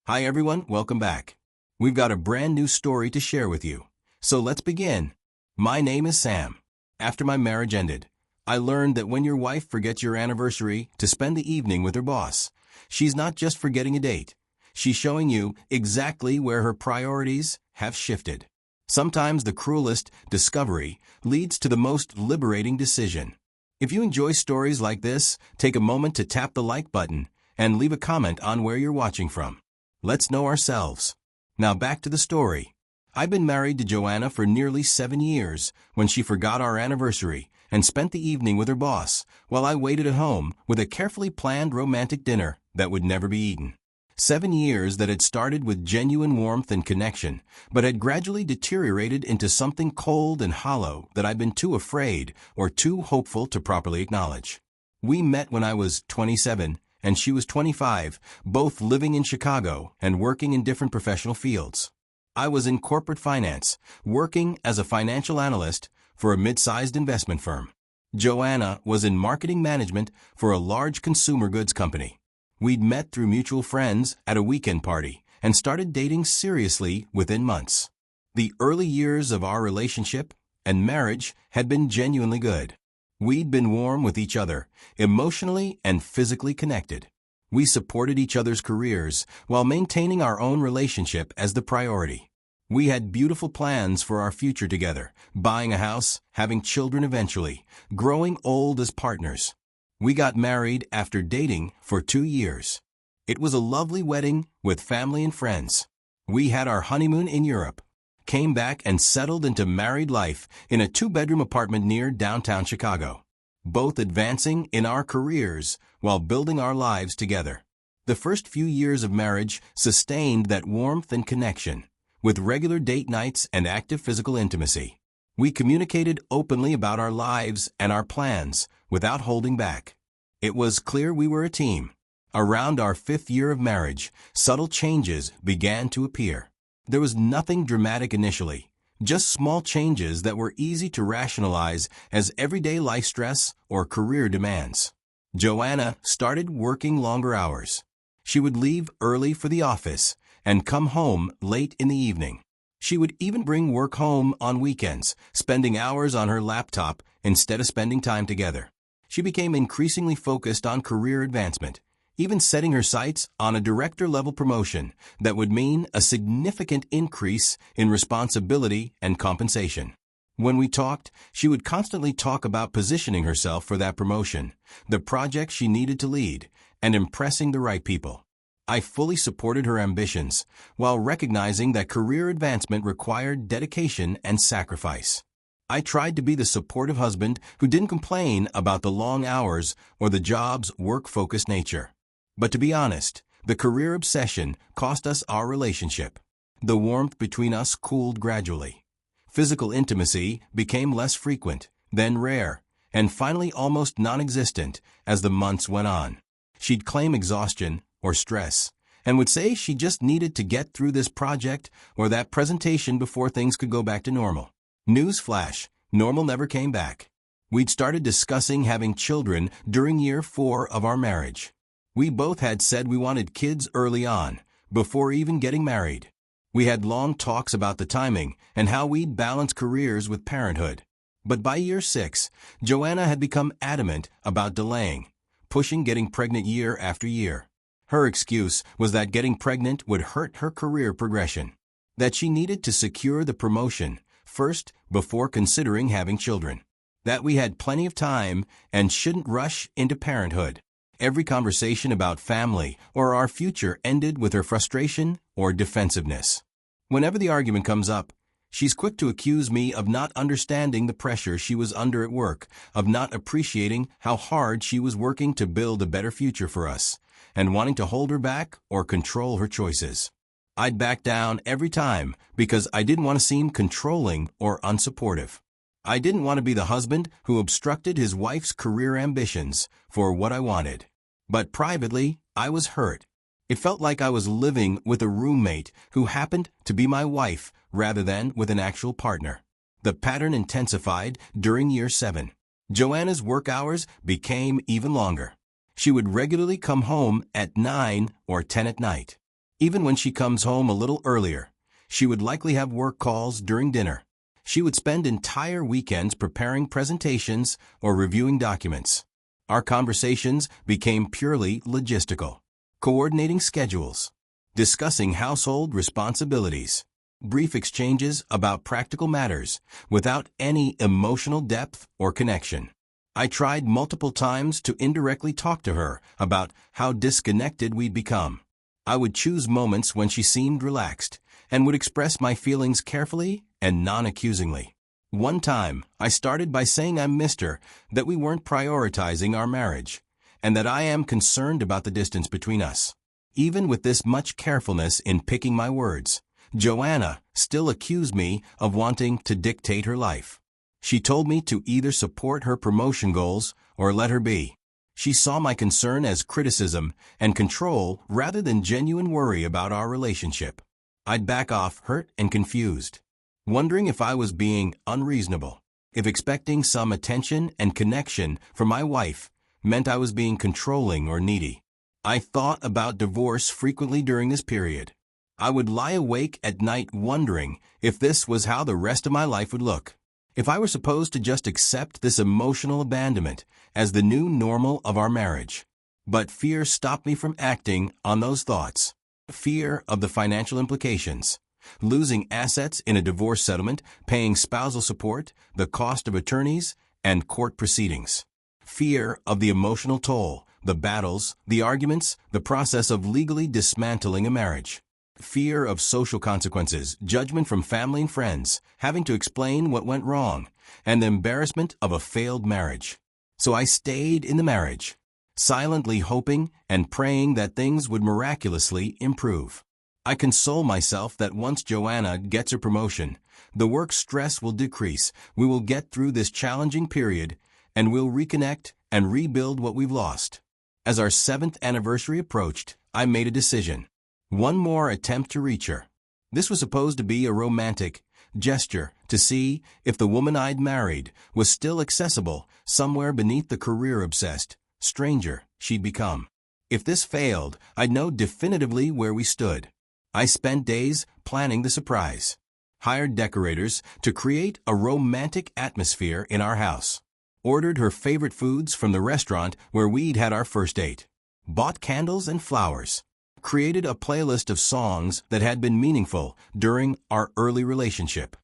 Hi everyone, welcome back. We've got a brand new story to share with you. So let's begin. My name is Sam. After my marriage ended, I learned that when your wife forgets your anniversary to spend the evening with her boss, she's not just forgetting a date. She's showing you exactly where her priorities have shifted. Sometimes the cruelest discovery leads to the most liberating decision. If you enjoy stories like this, take a moment to tap the like button and leave a comment on where you're watching from. Let's know ourselves. Now back to the story. I've been married to Joanna for nearly 7 years when she forgot our anniversary and spent the evening with her boss while I waited at home with a carefully planned romantic dinner that would never be eaten. 7 years that had started with genuine warmth and connection, but had gradually deteriorated into something cold and hollow that I'd been too afraid or too hopeful to properly acknowledge. We met when I was 27 and she was 25, both living in Chicago and working in different professional fields. I was in corporate finance, working as a financial analyst for a mid-sized investment firm. Joanna was in marketing management for a large consumer goods company. We'd met through mutual friends at a weekend party and started dating seriously within months. The early years of our relationship and marriage had been genuinely good. We'd been warm with each other, emotionally and physically connected. We supported each other's careers while maintaining our own relationship as the priority. We had beautiful plans for our future together, buying a house, having children eventually, growing old as partners. We got married after dating for 2 years. It was a lovely wedding with family and friends. We had our honeymoon in Europe, came back and settled into married life in a 2-bedroom apartment near downtown Chicago, both advancing in our careers while building our lives together. The first few years of marriage sustained that warmth and connection, with regular date nights and active physical intimacy. We communicated openly about our lives and our plans without holding back. It was clear we were a team. Around our 5th year of marriage, subtle changes began to appear. There was nothing dramatic initially, just small changes that were easy to rationalize as everyday life stress or career demands. Joanna started working longer hours. She would leave early for the office and come home late in the evening. She would even bring work home on weekends, spending hours on her laptop instead of spending time together. She became increasingly focused on career advancement, even setting her sights on a director-level promotion that would mean a significant increase in responsibility and compensation. When we talked, she would constantly talk about positioning herself for that promotion, the project she needed to lead, and impressing the right people. I fully supported her ambitions, while recognizing that career advancement required dedication and sacrifice. I tried to be the supportive husband who didn't complain about the long hours or the job's work-focused nature. But to be honest, the career obsession cost us our relationship. The warmth between us cooled gradually. Physical intimacy became less frequent, then rare, and finally almost non-existent as the months went on. She'd claim exhaustion or stress, and would say she just needed to get through this project or that presentation before things could go back to normal. Newsflash, normal never came back. We'd started discussing having children during year 4 of our marriage. We both had said we wanted kids early on, before even getting married. We had long talks about the timing and how we'd balance careers with parenthood. But by year 6, Joanna had become adamant about delaying, pushing getting pregnant year after year. Her excuse was that getting pregnant would hurt her career progression, that she needed to secure the promotion first before considering having children, that we had plenty of time and shouldn't rush into parenthood. Every conversation about family or our future ended with her frustration or defensiveness. Whenever the argument comes up, she's quick to accuse me of not understanding the pressure she was under at work, of not appreciating how hard she was working to build a better future for us, and wanting to hold her back or control her choices. I'd back down every time because I didn't want to seem controlling or unsupportive. I didn't want to be the husband who obstructed his wife's career ambitions for what I wanted. But privately, I was hurt. It felt like I was living with a roommate who happened to be my wife rather than with an actual partner. The pattern intensified during year 7. Joanna's work hours became even longer. She would regularly come home at 9 or 10 at night. Even when she comes home a little earlier, she would likely have work calls during dinner. She would spend entire weekends preparing presentations or reviewing documents. Our conversations became purely logistical, coordinating schedules, discussing household responsibilities, brief exchanges about practical matters without any emotional depth or connection. I tried multiple times to indirectly talk to her about how disconnected we'd become. I would choose moments when she seemed relaxed and would express my feelings carefully and non-accusingly. One time, I started by saying I missed her, that we weren't prioritizing our marriage, and that I am concerned about the distance between us. Even with this much carefulness in picking my words, Joanna still accused me of wanting to dictate her life. She told me to either support her promotion goals or let her be. She saw my concern as criticism and control rather than genuine worry about our relationship. I'd back off, hurt and confused, wondering if I was being unreasonable, if expecting some attention and connection from my wife meant I was being controlling or needy. I thought about divorce frequently during this period. I would lie awake at night wondering if this was how the rest of my life would look, if I were supposed to just accept this emotional abandonment as the new normal of our marriage. But fear stopped me from acting on those thoughts. Fear of the financial implications, losing assets in a divorce settlement, paying spousal support, the cost of attorneys, and court proceedings. Fear of the emotional toll, the battles, the arguments, the process of legally dismantling a marriage. Fear of social consequences, judgment from family and friends, having to explain what went wrong, and the embarrassment of a failed marriage. So I stayed in the marriage, silently hoping and praying that things would miraculously improve. I console myself that once Joanna gets her promotion, the work stress will decrease, we will get through this challenging period, and we'll reconnect and rebuild what we've lost. As our 7th anniversary approached, I made a decision. One more attempt to reach her. This was supposed to be a romantic gesture to see if the woman I'd married was still accessible somewhere beneath the career-obsessed stranger she'd become. If this failed, I'd know definitively where we stood. I spent days planning the surprise, hired decorators to create a romantic atmosphere in our house, ordered her favorite foods from the restaurant where we'd had our first date, bought candles and flowers, created a playlist of songs that had been meaningful during our early relationship.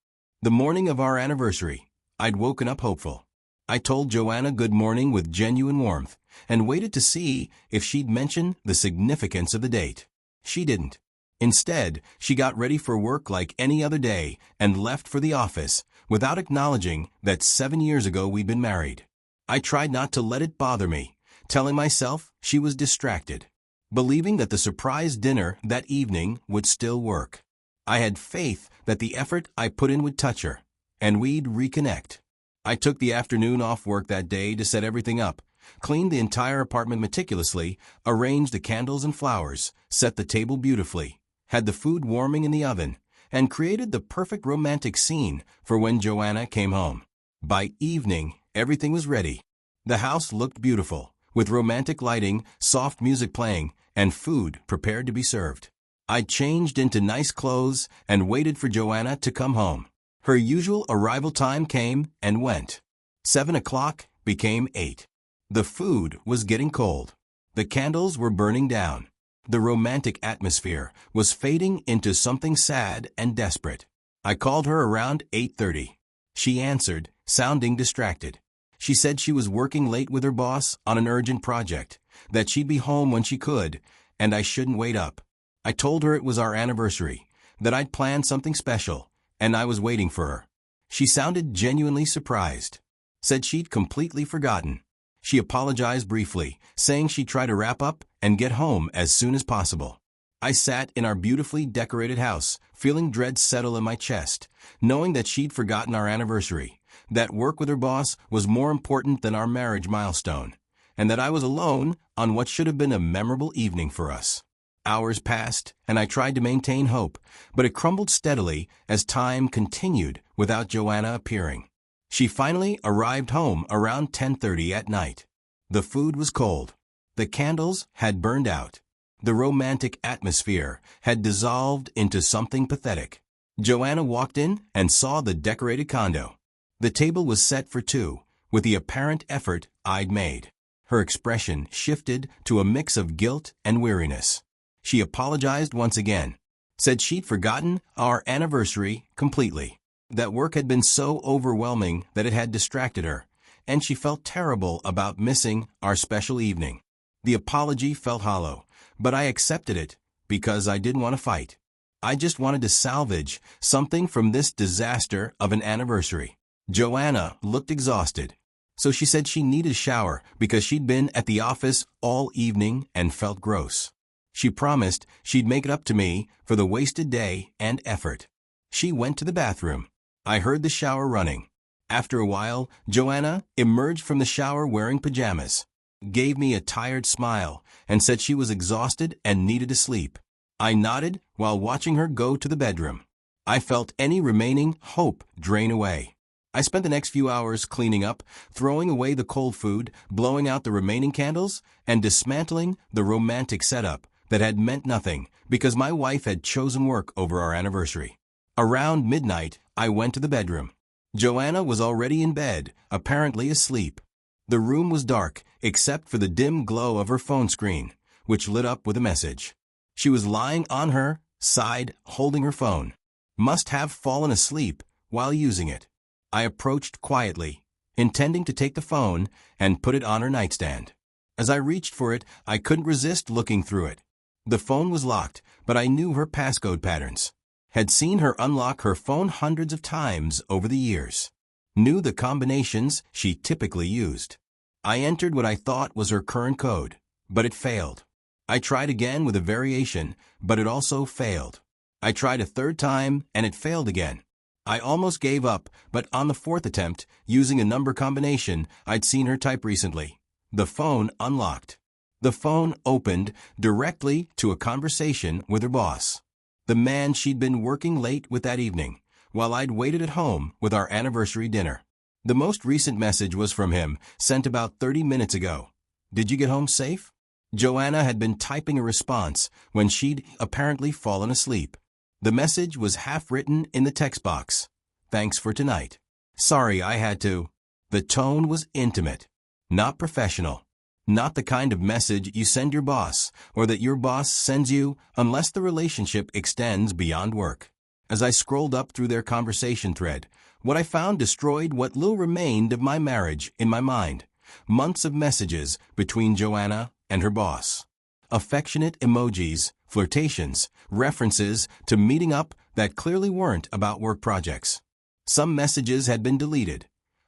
The morning of our anniversary, I'd woken up hopeful. I told Joanna good morning with genuine warmth and waited to see if she'd mention the significance of the date. She didn't. Instead, she got ready for work like any other day and left for the office without acknowledging that 7 years ago we'd been married. I tried not to let it bother me, telling myself she was distracted, believing that the surprise dinner that evening would still work. I had faith that the effort I put in would touch her, and we'd reconnect. I took the afternoon off work that day to set everything up, cleaned the entire apartment meticulously, arranged the candles and flowers, set the table beautifully, had the food warming in the oven, and created the perfect romantic scene for when Joanna came home. By evening, everything was ready. The house looked beautiful, with romantic lighting, soft music playing, and food prepared to be served. I changed into nice clothes and waited for Joanna to come home. Her usual arrival time came and went. 7 o'clock became 8. The food was getting cold. The candles were burning down. The romantic atmosphere was fading into something sad and desperate. I called her around 8:30. She answered, sounding distracted. She said she was working late with her boss on an urgent project, that she'd be home when she could, and I shouldn't wait up. I told her it was our anniversary, that I'd planned something special, and I was waiting for her. She sounded genuinely surprised, said she'd completely forgotten. She apologized briefly, saying she'd try to wrap up and get home as soon as possible. I sat in our beautifully decorated house, feeling dread settle in my chest, knowing that she'd forgotten our anniversary, that work with her boss was more important than our marriage milestone, and that I was alone on what should have been a memorable evening for us. Hours passed, and I tried to maintain hope, but it crumbled steadily as time continued without Joanna appearing. She finally arrived home around 10:30 at night. The food was cold. The candles had burned out. The romantic atmosphere had dissolved into something pathetic. Joanna walked in and saw the decorated condo. The table was set for two, with the apparent effort I'd made. Her expression shifted to a mix of guilt and weariness. She apologized once again, said she'd forgotten our anniversary completely. That work had been so overwhelming that it had distracted her, and she felt terrible about missing our special evening. The apology felt hollow, but I accepted it because I didn't want to fight. I just wanted to salvage something from this disaster of an anniversary. Joanna looked exhausted, so she said she needed a shower because she'd been at the office all evening and felt gross. She promised she'd make it up to me for the wasted day and effort. She went to the bathroom. I heard the shower running. After a while, Joanna emerged from the shower wearing pajamas, gave me a tired smile, and said she was exhausted and needed to sleep. I nodded while watching her go to the bedroom. I felt any remaining hope drain away. I spent the next few hours cleaning up, throwing away the cold food, blowing out the remaining candles, and dismantling the romantic setup that had meant nothing because my wife had chosen work over our anniversary. Around midnight, I went to the bedroom. Joanna was already in bed, apparently asleep. The room was dark, except for the dim glow of her phone screen, which lit up with a message. She was lying on her side, holding her phone. Must have fallen asleep while using it. I approached quietly, intending to take the phone and put it on her nightstand. As I reached for it, I couldn't resist looking through it. The phone was locked, but I knew her passcode patterns. Had seen her unlock her phone hundreds of times over the years. Knew the combinations she typically used. I entered what I thought was her current code, but it failed. I tried again with a variation, but it also failed. I tried a third time, and it failed again. I almost gave up, but on the fourth attempt, using a number combination I'd seen her type recently, the phone unlocked. The phone opened directly to a conversation with her boss, the man she'd been working late with that evening, while I'd waited at home with our anniversary dinner. The most recent message was from him, sent about 30 minutes ago. Did you get home safe? Joanna had been typing a response when she'd apparently fallen asleep. The message was half written in the text box. Thanks for tonight. Sorry I had to. The tone was intimate, not professional. Not the kind of message you send your boss or that your boss sends you unless the relationship extends beyond work. As I scrolled up through their conversation thread, what I found destroyed what little remained of my marriage in my mind. Months of messages between Joanna and her boss. Affectionate emojis, flirtations, references to meeting up that clearly weren't about work projects. Some messages had been deleted.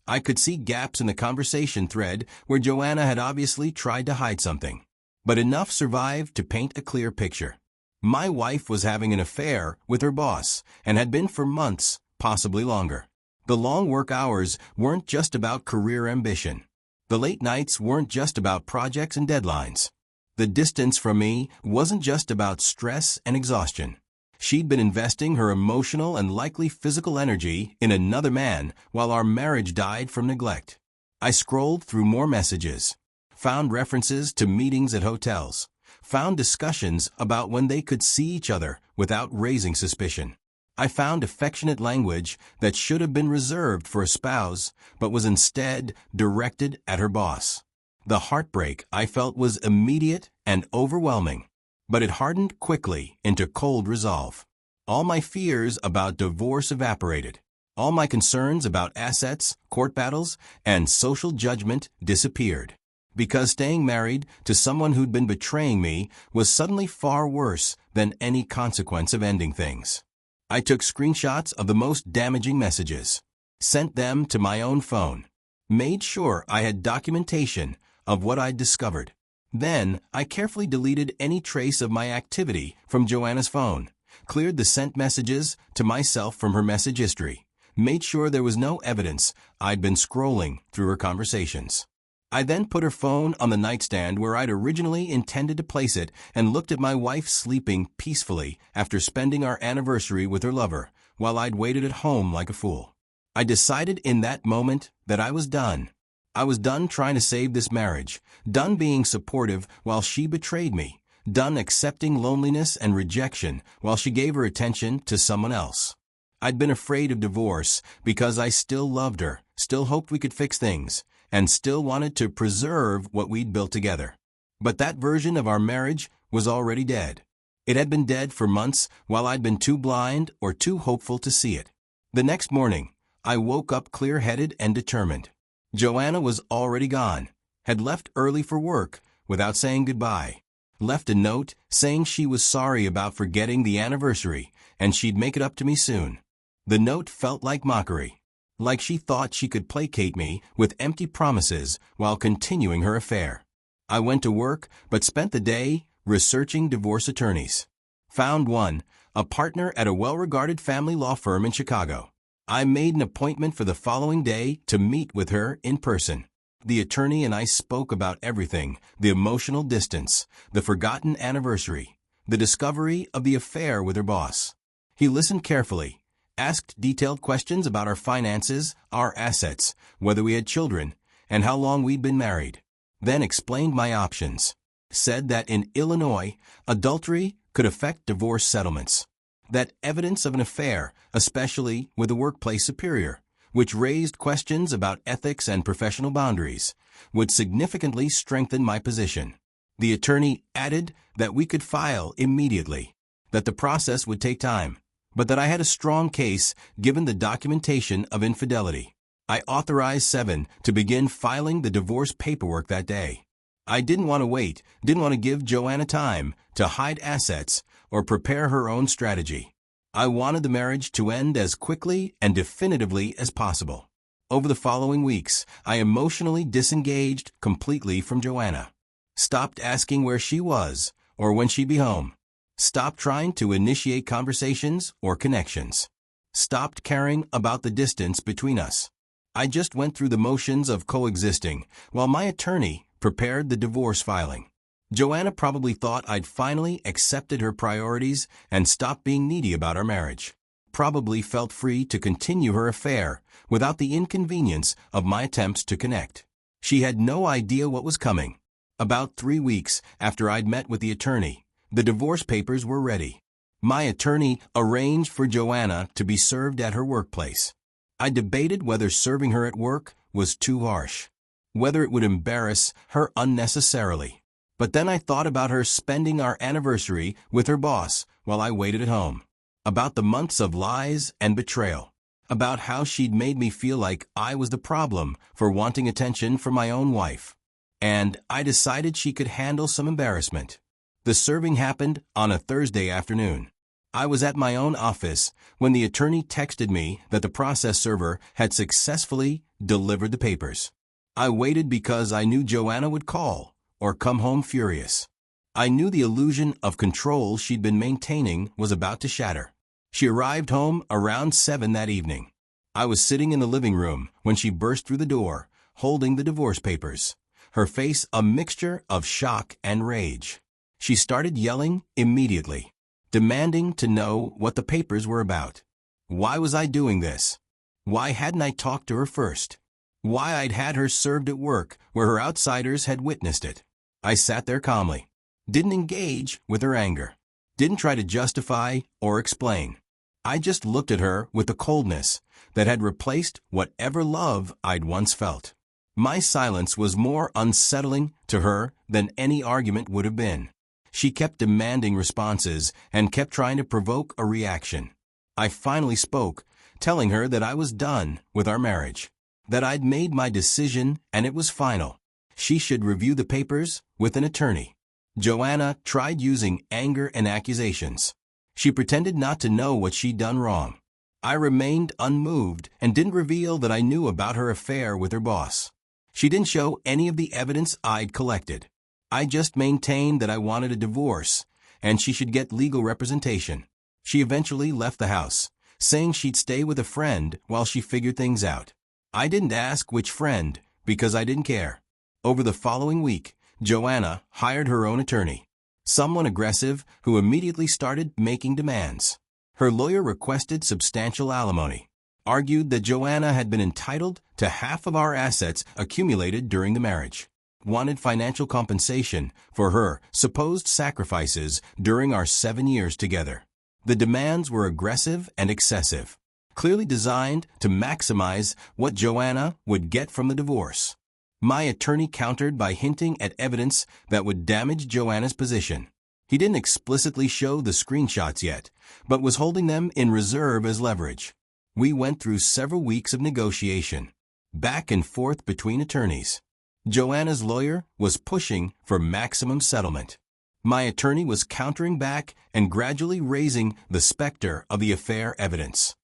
I could see gaps in the conversation thread where Joanna had obviously tried to hide something. But enough survived to paint a clear picture. My wife was having an affair with her boss and had been for months, possibly longer. The long work hours weren't just about career ambition. The late nights weren't just about projects and deadlines. The distance from me wasn't just about stress and exhaustion. She'd been investing her emotional and likely physical energy in another man while our marriage died from neglect. I scrolled through more messages, found references to meetings at hotels, found discussions about when they could see each other without raising suspicion. I found affectionate language that should have been reserved for a spouse, but was instead directed at her boss. The heartbreak I felt was immediate and overwhelming, but it hardened quickly into cold resolve. All my fears about divorce evaporated. All my concerns about assets, court battles, and social judgment disappeared. Because staying married to someone who'd been betraying me was suddenly far worse than any consequence of ending things. I took screenshots of the most damaging messages, sent them to my own phone, made sure I had documentation of what I'd discovered. Then, I carefully deleted any trace of my activity from Joanna's phone, cleared the sent messages to myself from her message history, made sure there was no evidence I'd been scrolling through her conversations. I then put her phone on the nightstand where I'd originally intended to place it and looked at my wife sleeping peacefully after spending our anniversary with her lover, while I'd waited at home like a fool. I decided in that moment that I was done. I was done trying to save this marriage, done being supportive while she betrayed me, done accepting loneliness and rejection while she gave her attention to someone else. I'd been afraid of divorce because I still loved her, still hoped we could fix things, and still wanted to preserve what we'd built together. But that version of our marriage was already dead. It had been dead for months while I'd been too blind or too hopeful to see it. The next morning, I woke up clear-headed and determined. Joanna was already gone, had left early for work without saying goodbye, left a note saying she was sorry about forgetting the anniversary and she'd make it up to me soon. The note felt like mockery, like she thought she could placate me with empty promises while continuing her affair. I went to work but spent the day researching divorce attorneys. Found one, a partner at a well-regarded family law firm in Chicago. I made an appointment for the following day to meet with her in person. The attorney and I spoke about everything: the emotional distance, the forgotten anniversary, the discovery of the affair with her boss. He listened carefully, asked detailed questions about our finances, our assets, whether we had children, and how long we'd been married. Then explained my options. Said that in Illinois, adultery could affect divorce settlements. That evidence of an affair, especially with a workplace superior, which raised questions about ethics and professional boundaries, would significantly strengthen my position. The attorney added that we could file immediately, that the process would take time, but that I had a strong case given the documentation of infidelity. I authorized 7 to begin filing the divorce paperwork that day. I didn't want to wait, didn't want to give Joanna time to hide assets or prepare her own strategy. I wanted the marriage to end as quickly and definitively as possible. Over the following weeks, I emotionally disengaged completely from Joanna. Stopped asking where she was or when she'd be home. Stopped trying to initiate conversations or connections. Stopped caring about the distance between us. I just went through the motions of coexisting while my attorney prepared the divorce filing. Joanna probably thought I'd finally accepted her priorities and stopped being needy about our marriage. Probably felt free to continue her affair without the inconvenience of my attempts to connect. She had no idea what was coming. About 3 weeks after I'd met with the attorney, the divorce papers were ready. My attorney arranged for Joanna to be served at her workplace. I debated whether serving her at work was too harsh, whether it would embarrass her unnecessarily. But then I thought about her spending our anniversary with her boss while I waited at home, about the months of lies and betrayal, about how she'd made me feel like I was the problem for wanting attention from my own wife. And I decided she could handle some embarrassment. The serving happened on a Thursday afternoon. I was at my own office when the attorney texted me that the process server had successfully delivered the papers. I waited because I knew Joanna would call or come home furious. I knew the illusion of control she'd been maintaining was about to shatter. She arrived home around 7 that evening. I was sitting in the living room when she burst through the door, holding the divorce papers, her face a mixture of shock and rage. She started yelling immediately, demanding to know what the papers were about. Why was I doing this? Why hadn't I talked to her first? Why I'd had her served at work where her outsiders had witnessed it. I sat there calmly, didn't engage with her anger, didn't try to justify or explain. I just looked at her with a coldness that had replaced whatever love I'd once felt. My silence was more unsettling to her than any argument would have been. She kept demanding responses and kept trying to provoke a reaction. I finally spoke, telling her that I was done with our marriage, that I'd made my decision and it was final. She should review the papers with an attorney. Joanna tried using anger and accusations. She pretended not to know what she'd done wrong. I remained unmoved and didn't reveal that I knew about her affair with her boss. She didn't show any of the evidence I'd collected. I just maintained that I wanted a divorce and she should get legal representation. She eventually left the house, saying she'd stay with a friend while she figured things out. I didn't ask which friend because I didn't care. Over the following week, Joanna hired her own attorney, someone aggressive who immediately started making demands. Her lawyer requested substantial alimony, argued that Joanna had been entitled to half of our assets accumulated during the marriage. wanted financial compensation for her supposed sacrifices during our 7 years together. The demands were aggressive and excessive, clearly designed to maximize what Joanna would get from the divorce. My attorney countered by hinting at evidence that would damage Joanna's position. He didn't explicitly show the screenshots yet, but was holding them in reserve as leverage. We went through several weeks of negotiation, back and forth between attorneys. Joanna's lawyer was pushing for maximum settlement. My attorney was countering back and gradually raising the specter of the affair evidence.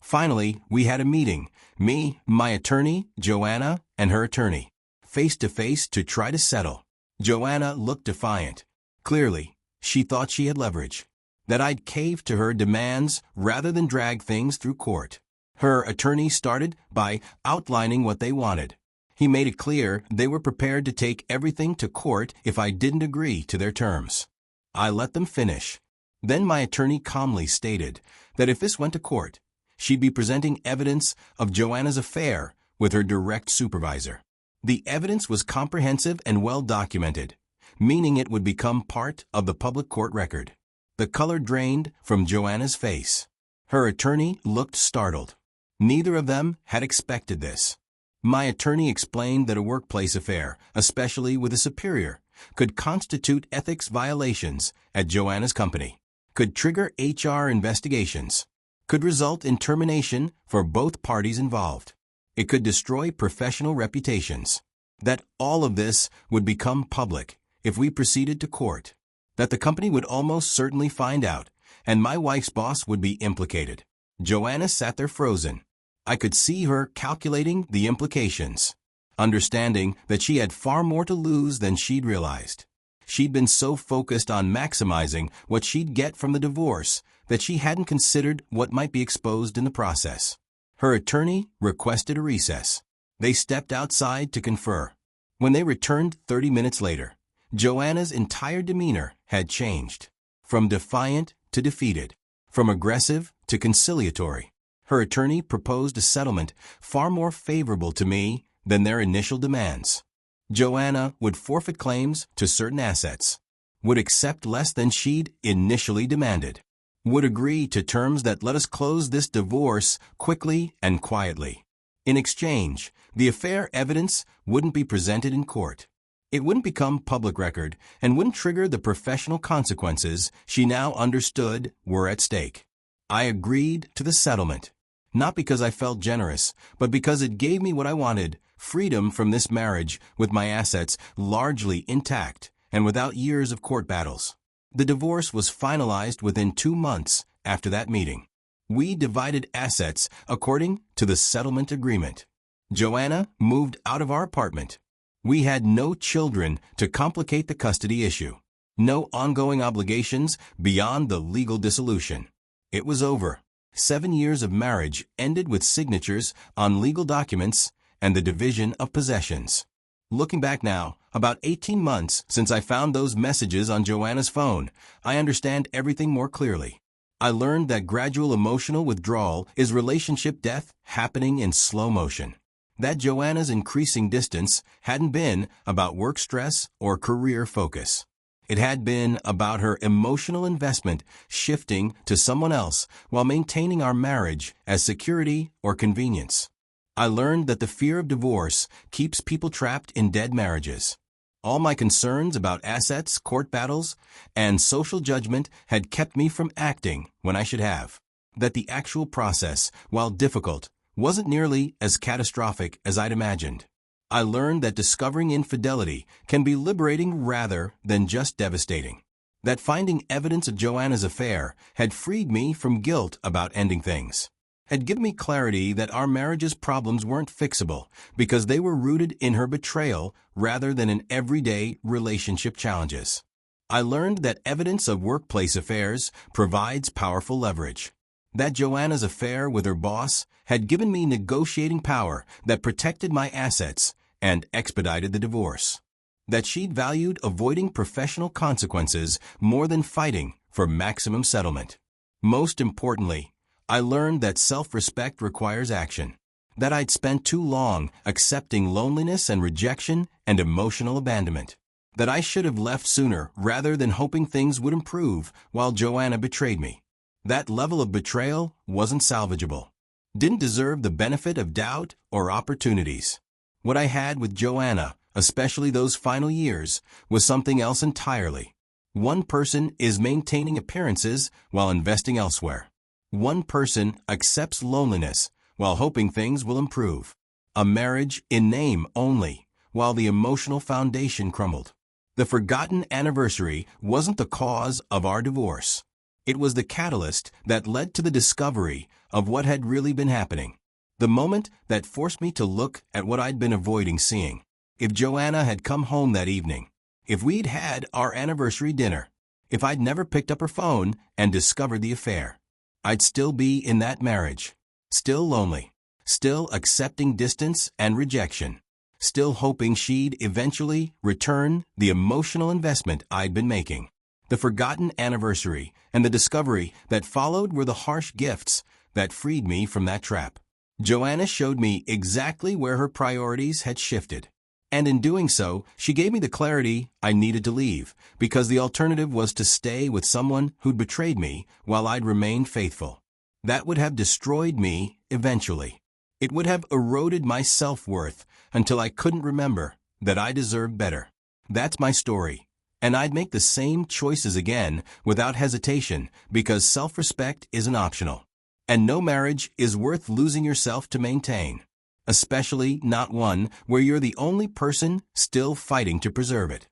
Finally, we had a meeting, me, my attorney, Joanna, and her attorney, face to face to try to settle. Joanna looked defiant. Clearly, she thought she had leverage, that I'd cave to her demands rather than drag things through court. Her attorney started by outlining what they wanted. He made it clear they were prepared to take everything to court if I didn't agree to their terms. I let them finish. Then my attorney calmly stated that if this went to court, she'd be presenting evidence of Joanna's affair with her direct supervisor. The evidence was comprehensive and well documented, meaning it would become part of the public court record. The color drained from Joanna's face. Her attorney looked startled. Neither of them had expected this. My attorney explained that a workplace affair, especially with a superior, could constitute ethics violations at Joanna's company, could trigger HR investigations, could result in termination for both parties involved. It could destroy professional reputations. That all of this would become public if we proceeded to court. That the company would almost certainly find out, and my wife's boss would be implicated. Joanna sat there frozen. I could see her calculating the implications, understanding that she had far more to lose than she'd realized. She'd been so focused on maximizing what she'd get from the divorce that she hadn't considered what might be exposed in the process. Her attorney requested a recess. They stepped outside to confer. When they returned 30 minutes later, Joanna's entire demeanor had changed, from defiant to defeated, from aggressive to conciliatory. Her attorney proposed a settlement far more favorable to me than their initial demands. Joanna would forfeit claims to certain assets, would accept less than she'd initially demanded, would agree to terms that let us close this divorce quickly and quietly. In exchange, the affair evidence wouldn't be presented in court. It wouldn't become public record and wouldn't trigger the professional consequences she now understood were at stake. I agreed to the settlement, not because I felt generous, but because it gave me what I wanted, freedom from this marriage with my assets largely intact and without years of court battles. The divorce was finalized within 2 months after that meeting. We divided assets according to the settlement agreement. Joanna moved out of our apartment. We had no children to complicate the custody issue, no ongoing obligations beyond the legal dissolution. It was over. 7 years of marriage ended with signatures on legal documents and the division of possessions. Looking back now, about 18 months since I found those messages on Joanna's phone, I understand everything more clearly. I learned that gradual emotional withdrawal is relationship death happening in slow motion. That Joanna's increasing distance hadn't been about work stress or career focus. It had been about her emotional investment shifting to someone else while maintaining our marriage as security or convenience. I learned that the fear of divorce keeps people trapped in dead marriages. All my concerns about assets, court battles, and social judgment had kept me from acting when I should have. That the actual process, while difficult, wasn't nearly as catastrophic as I'd imagined. I learned that discovering infidelity can be liberating rather than just devastating. That finding evidence of Joanna's affair had freed me from guilt about ending things, had given me clarity that our marriage's problems weren't fixable because they were rooted in her betrayal rather than in everyday relationship challenges. I learned that evidence of workplace affairs provides powerful leverage. That Joanna's affair with her boss had given me negotiating power that protected my assets and expedited the divorce. That she'd valued avoiding professional consequences more than fighting for maximum settlement. Most importantly, I learned that self-respect requires action. that I'd spent too long accepting loneliness and rejection and emotional abandonment, that I should have left sooner rather than hoping things would improve while Joanna betrayed me. That level of betrayal wasn't salvageable. Didn't deserve the benefit of doubt or opportunities. What I had with Joanna, especially those final years, was something else entirely. One person is maintaining appearances while investing elsewhere. One person accepts loneliness while hoping things will improve. A marriage in name only, while the emotional foundation crumbled. The forgotten anniversary wasn't the cause of our divorce. It was the catalyst that led to the discovery of what had really been happening. The moment that forced me to look at what I'd been avoiding seeing. If Joanna had come home that evening, if we'd had our anniversary dinner, if I'd never picked up her phone and discovered the affair, I'd still be in that marriage, still lonely, still accepting distance and rejection, still hoping she'd eventually return the emotional investment I'd been making. The forgotten anniversary and the discovery that followed were the harsh gifts that freed me from that trap. Joanna showed me exactly where her priorities had shifted. And in doing so, she gave me the clarity I needed to leave, because the alternative was to stay with someone who'd betrayed me while I'd remained faithful. That would have destroyed me eventually. It would have eroded my self-worth until I couldn't remember that I deserved better. That's my story. And I'd make the same choices again without hesitation, because self-respect isn't optional. And no marriage is worth losing yourself to maintain, especially not one where you're the only person still fighting to preserve it.